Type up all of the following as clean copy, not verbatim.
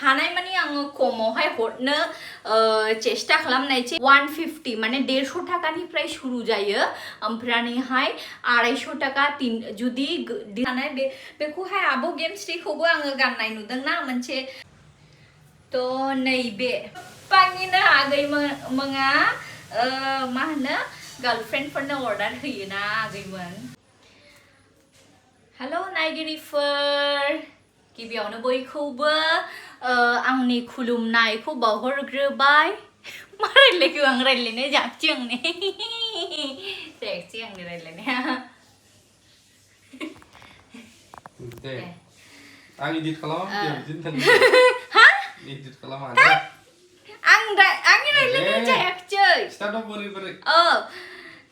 हानाय माने आङो खमावहाय हरनो चेष्टा खालामनायसै 150 माने 150 टाकानिफ्राय शुरू जायो ओमफ्रायहाय 250 टाका जुदि हानाय बेखौहाय आब' गेमस्रिखौबो आङो गाननाय नुदोंना मोनसे तो नैबे पानिनो आगैमोना मा होनो गार्लफ्रेन्डफोरनो अर्डार होयोना आगैमोन हेलो नायगिरिफोर गिबियावनो बयखौबो आंनि खुलुमनायखौ बावहरग्रोबाय मा रायलायखो आं रायलायनाय जायाखिसै आंनि जायाखिसै आंनि रायलायनाया दे आं इडिट खालामा बिदिनो थांनो हा इडिट खालामा आंनि रायलायनाय जायाखिसै स्टार्ट अफ बोरै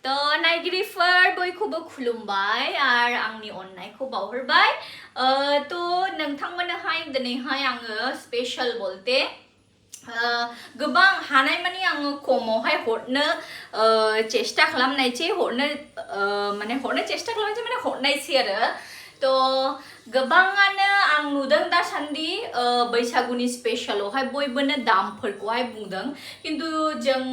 तो नायगिरिफोर बयखौबो खुलुमबाय आरो आंनि अननायखौ बावहरबाय तो नोंथांमोननोहाय दिनैहाय आङो स्पेशल बोलते गोबां हानाय माने आङो खमावहाय हरनो चेष्टा खालामनायसै हरनो चेष्टा खालामनायसै माने हरनायसै आरो तो गोबाङानो आं नुदों दासान्दि बैसागुनि स्पेशलावहाय बयबोनो दामफोरखौहाय बुंदों खिन्थु जों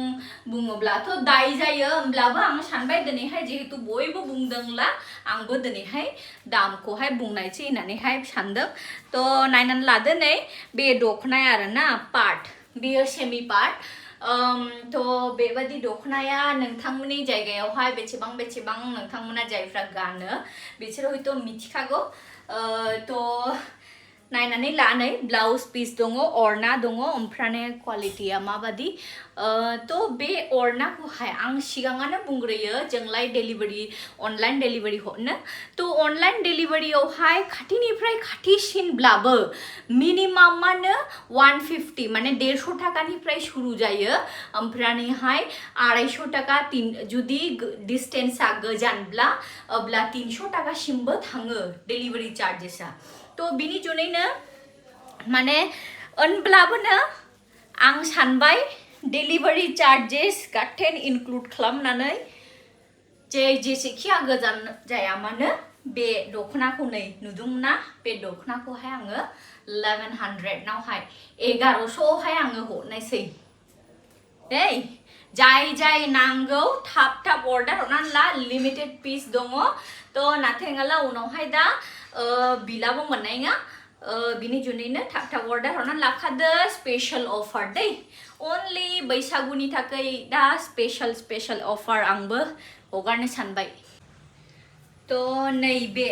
बुङोब्लाथ' दाय जायो होमब्लाबो आं सानबाय दिनैहाय जिहेतु बयबो बुंदोंला आंबो दिनैहाय दामखौहाय बुंनायसै होननानैहाय सानदों तो नायनानै लादो नै बे दखनाया आरोना पार्ट बेयो सेमि पार्ट तो बेबादि दखनाया नोंथांमोननि जायगायावहाय बेसेबां नोंथांमोना जायफ्रा गानो बिसोर हयथ' मिथिखागौ तो नायनानै ला नै ब्लाउज पिस दङ अरना दङ ओमफ्राय क्वालिटिया माबादि तो बे अरनाखौहाय आं सिगाङानो बुंग्रोयो जोंलाय डेलिभारि अनलाइन डेलिभारि हरनो तो अनलाइन डेलिभारियावहाय खाथिनिफ्राय खाथिसिनब्लाबो मिनिमामानो 150 माने 150 टाकानिफ्राय शुरू जायो ओमफ्रायहाय 250 टाका जुदि डिस्टेन्सआ गोजानब्ला अब्ला 300 टाकासिमबो थाङो डेलिभारि चार्जेसआ तो बिनि जुनैनो माने होनब्लाबोनो आं सानबाय डेलिभारि चार्जेस गाथेन इनक्लुड खालामनानै जेसेखिया गोजान जाया मानो बे दखनाखौ नै नुदोंना बे दखनाखौहाय आङो 1100 नावहाय 1100हाय आङो हरनायसै दै जाय नांगौ थाब अर्डार हरनानै ला लिमिटेड पिस दङ तो नाथाय नङाला उनावहाय दा बिलाबो मोननाय नङा बिनि जुनैनो थाब अर्डार हरनानै लाखादो स्पेशल अफार दै अनलि बैसागुनि थाखाय दा स्पेशल अफार आंबो हगारनो सानबाय तो नैबे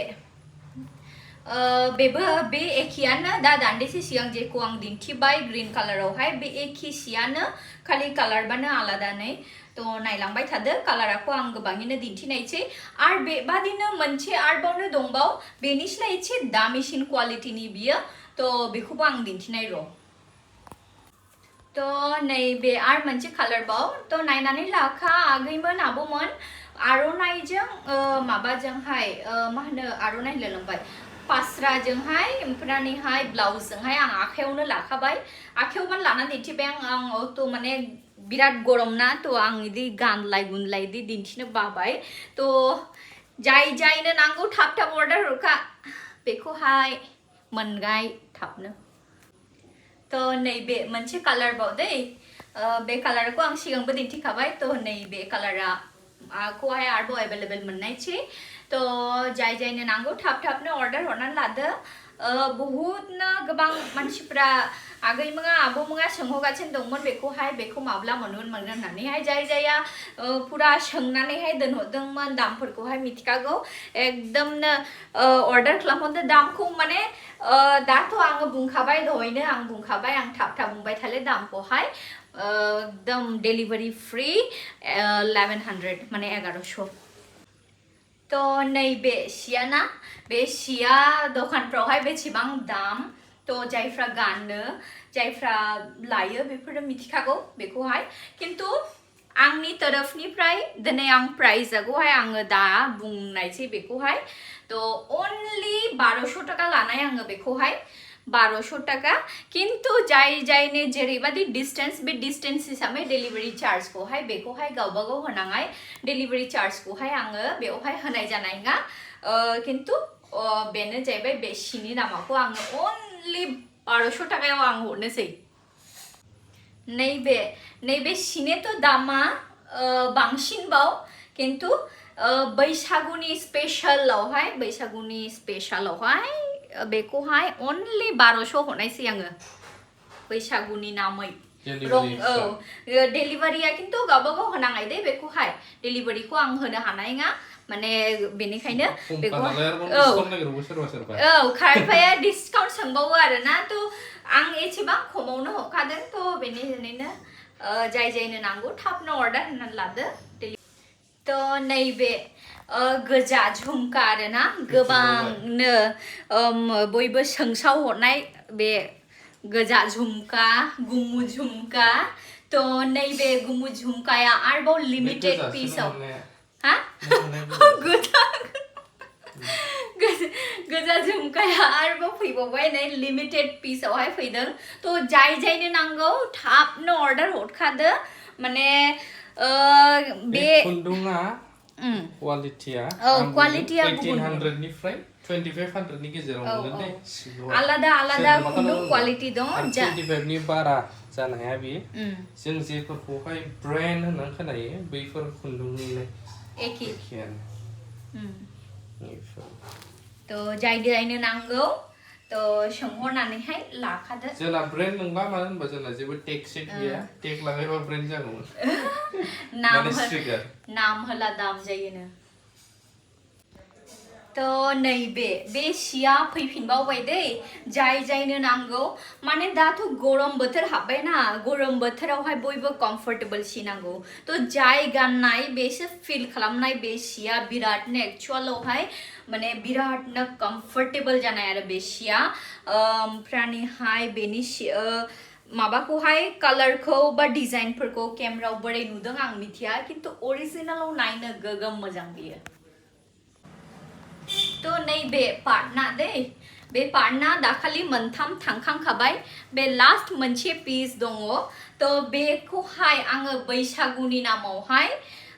बेबो बे एखेयानो दा दान्दिसे सिगां जेखौ आं दिन्थिबाय ग्रीन कालारावहाय बे एखे सियानो खालि कालारबानो आलादा नै तो नायलांबाय थादो कालारखौ आं गोबाङैनो दिन्थिनायसै आरो बेबादिनो मोनसे आरोबावनो दंबाव बेनिस्राय एसे दामिसिन क्वालिटिनि बियो तो बेखौबो आं दिन्थिनाय र' तो नैबे आरो मोनसे कालारबाव तो नायनानै लाखा आगैमोन आब'मोन आर'नाइजों माबाजोंहाय मा होनो आर'नाइ होनलायलांबाय पास्राजोंहाय ओमफ्रायहाय ब्लाउसजोंहाय आं आखायावनो लाखाबाय आखायावबो लानानै दिन्थिबाय आं तो माने बिराद गरम ना तो आं इदि गानलाय गुनलाय इदि दिन्थिनो बाबाय तो जायनो नांगौ थाब अर्डार हरखा बेखौहाय मोनगाय थाबनो तो नैबे मोनसे कालारबाव दै बे कालारखौ आं सिगांबो दिन्थिखाबाय तो नैबे कालारा खौहाय आरोबाव एभेलेबल मोननायसै तो जायनो नांगौ थाबनो अर्डार हरनानै लादो बहुतनो गोबां मानसिफ्रा आगैमोना आब'मोना सोंहरगासिनो दंमोन बेखौ माब्ला मोनगोन होननानैहाय जाया पुरा सोंनानैहाय दोनहरदोंमोन दामफोरखौहाय मिथिखागौ एकदमनो अर्डार खालामहरदो दामखौ माने दाथ' आङो बुंखाबाय दहायनो आं बुंखाबाय आं थाब बुंबाय थाले दामखौहाय एकदम डेलिभारि फ्री 1100 माने 1100 तो नैबे सियाना बे सिया दखानफ्रावहाय बेसेबां दाम तो जायफ्रा गानो जायफ्रा लायो बेफोरो मिथिखागौ बेखौहाय किन्तु आंनि तरफनिफ्राय दिनै आं प्राइसखौहाय आङो दा बुंनायसै बेखौहाय तो अनलि 1200 टाका लानाय आङो बेखौहाय 1200 टाका किन्तु जायनो जेरैबादि डिस्टेन्स बे डिस्टेन्स हिसाबै डेलिभारि चार्जखौहाय बेखौहाय गावबागाव होनाङाय डेलिभारि चार्जखौहाय आङो बेवहाय होनाय जानाय नङा किन्तु बेनो जाहैबाय बे सिनि दामाखौ आङो अनलि 1200 टाकायाव आं हरनोसै नैबे सिनेथ' दामा बांसिनबाव खिन्थु बैसागुनि स्पेशालावहाय बेखौहाय अनलि 1200 हरनायसै आङो बैसागुनि नामै डेलिभारिया खिन्थु गावबागाव होनाङाय दे बेखौहाय डेलिभारिखौ आं होनो हानाय नङा माने बेनिखायनो बेखौ खायफाया डिसकाउन्ट सोंबावो आरोना थ' आं एसेबां खमावनो हरखादों थ' बेनिखायनो जाय जायनो नांगौ थाबनो अर्डार होनानै लादो थ' नैबे गोजा झुमका आरोना गोबांनो बयबो सोंसाव हरनाय बे गोजा झुमका गुमु झुमका थ' नैबे गुमु झुमकाया आरोबाव लिमिटेड पिसाव हा गोजा झुमकाया आरोबाव फैबावबाय नै लिमिटेड पिसावहाय फैदों थ' जाय जायनो नांगौ थाबनो अर्डार हरखादो माने बे खुन्दुङा क्वालिटिया 1800 निफ्राय 2500 नि गेजेराव मोनगोन दे आलादा खुन्दुं क्वालिटि दं 25 नि बारा जानो हाया बे जों जेफोरखौहाय ब्रान्ड होननानै खोनायो बैफोर खुन्दुंनिनो एखेयानो थ' जाय जायनो नांगौ थ' सोंहरनानैहाय लाखादो जोंना ब्रेन्ड नंला मानो होनबा जोंना जेबो टेग गैया टेग लागायबा ब्रेन्ड जागौमोन नाम होला दाम जायोनो थ' नैबे सिया फैफिनबावबाय दै जाय जायनो नांगौ माने दाथ' गरम बोथोर हाबबायना गरम बोथोरावहाय बयबो कम्फर्टेबल सि नांगौ थ' जाय गाननाय बेसो फिल खालामनाय बे सिया बिरादनो एक्चुअलावहाय माने बिरादनो कम्फर्टेबल जानाय आरो बे सिया ओमफ्रायहाय बेनि माबाखौहाय कालारखौ बा डिजाइनफोरखौ केमेरायाव बोरै नुदों आं मिथिया खिन्थु अरिजिनेलाव नायनो गोगोम मोजां बियो थ' नैबे पार्टना दै बे पार्टना दाखालि मोनथाम थांखांखाबाय बे लास्ट मोनसे पिस दङ थ' बेखौहाय आङो बैसागुनि नामावहाय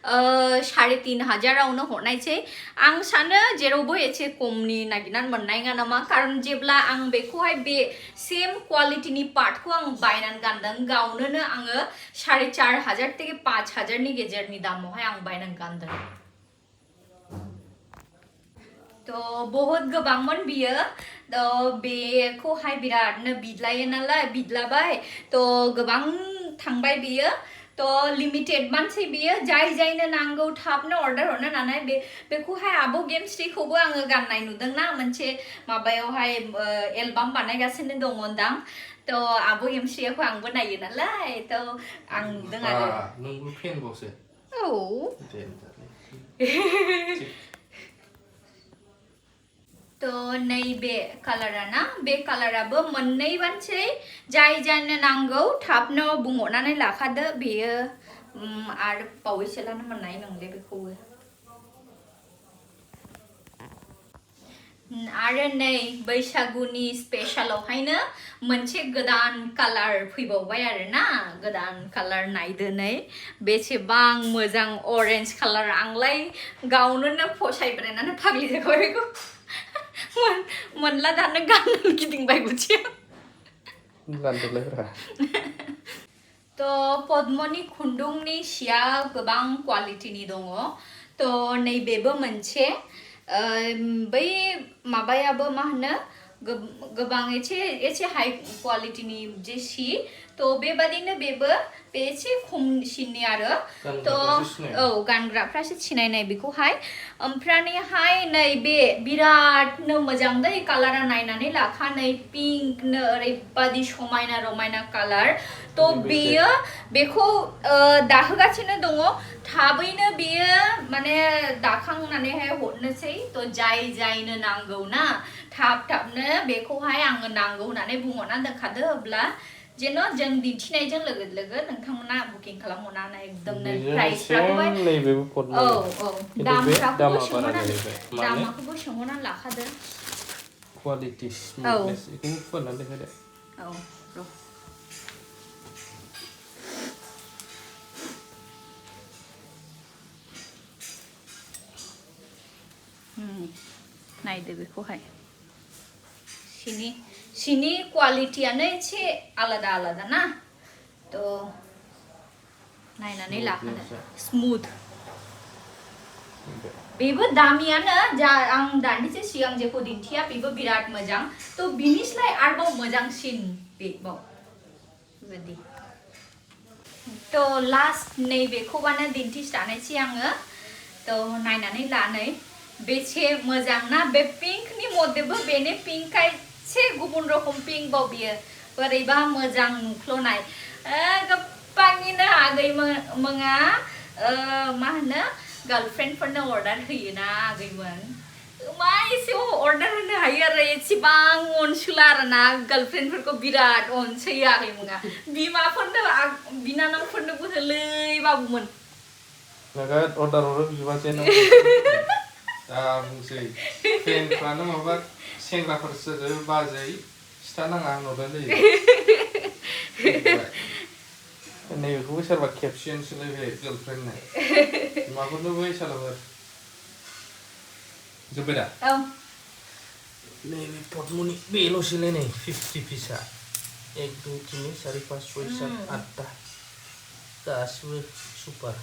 3500आवनो हरनायसै आं सानो जेरावबो एसे खमनि नागिरनानै मोननाय नङा नामा खारन जेब्ला आं बेखौहाय बे सेम क्वालिटिनि पार्टखौ आं बायनानै गानदों गावनो आङो 4500 থেকে 5000 नि गेजेरनि दामावहाय आं बायनानै गानदों थ' बहुत गोबांमोन बियो थ' बेखौहाय बिरादनो बिदलाबाय थ' गोबां थांबाय बियो थ' लिमिटेड मानसि बियो जाय जायनो नांगौ थाबनो अर्डार हरनो नालाय बेखौहाय आब' गेमस्रिखौबो आङो गाननाय नुदोंना मोनसे माबायावहाय एलबाम बानायगासिनो दङदां थ' आब' गेमस्रिखौ आंबो नायो नालाय थ' आं नुदों आरो नोंबो फेनबावसो औ थ' नैबे कालाराना बे कालाराबो मोननै बानसै जाय जायनो नांगौ थाबनो बुंहरनानै लाखादो बेयो आरो बावैसोलानो मोननाय नंले बेखौबो आरो नै बैसागुनि स्पेशालावहायनो मोनसे गोदान कालार फैबावबाय आरोना गोदान कालार नायदो नै बेसेबां मोजां अरेन्ज कालार आंलाय गावनो फसायब्रायनानै फाग्लि जाबाय बेखौ मोनला दानो गाननानै गिदिंबाय गुथिया थ' पद्मनि खुन्दुंनि सिया गोबां क्वालिटिनि दङ थ' नैबेबो मोनसे बै माबायाबो मा होनो गोबां एसे हाई क्वालिटिनि जे सि थ' बेबादिनो बेबो बे एसे खमसिननि आरो थ' औ गानग्राफ्रासो सिनायनाय बेखौहाय ओमफ्रायहाय नैबे बिरादनो मोजां दै कालारा नायनानै लाखा नै पिंकनो ओरैबादि समायना रमायना कालार थ' बेखौ दाहोगासिनो दङ थाबैनो बेयो माने दाखांनानैहाय हरनोसै थ' जाय जायनो नांगौ ना थाबनो बेखौहाय आङो नांगौ होननानै बुंहरनानै दोनखादो अब्ला जेन' जों दिन्थिनायजों लोगो नोंथांमोना बुकिं खालामहरनानै एकदमनो प्राइसफ्राखौहाय दामफ्राखौबो सोंहरनानै लाखादो क्वालिटि स्मुथनेस बेखौ फोरनानै होदो औ नायदो बेखौहाय सिनि क्वालिटियानो एसे आलादा आलादा ना तो नायनानै लाखानो स्मुथ बेबो दामियानो जा आं दान्दिसे सिगां जेखौ दिन्थिया बेबो बिराद मोजां तो बिनिस्लाय आरोबाव मोजांसिन बेबाव बेबायदि तो लास्ट नैबेखौबानो दिन्थिस्रानोसै आङो तो नायनानै लानै बेसे मोजां ना बे पिंकनि मदेबो बेनो पिंकआ एसे गुबुन रखम पिंक बाव बियो बोरैबा मोजां नुख्ल'नाय गोबाङैनो आगैमोना मा होनो गार्लफ्रेन्डफोरनो अर्डार होयोना आगैमोन मा एसे अर्डार होनो हायो आरो एसेबां अनसुला आरोना गार्लफ्रेन्डफोरखौ बिराद अनसोयो आगैमोना बिमाफोरनो बिनानावफोरनोबो होलै बाबुमोन नोगोद अर्डार हरो बिबाजै नाव दा बुंसै फ्रेन्डफ्रानो माबा सेंग्राफोरसो बाजै सिथा नाङा होनहरनाय जायो नैबेखौबो सोरबा खेबसेयानोसोलै बे गार्लफ्रेन्डनो बिमाफोरनोबो इसालाफोर जोब्बाय दा औ नैबे पद्मनि बेल'सैलै नै 50 पिसआ 1 2 3 4 5 6 7 8टा गासिबो सुपार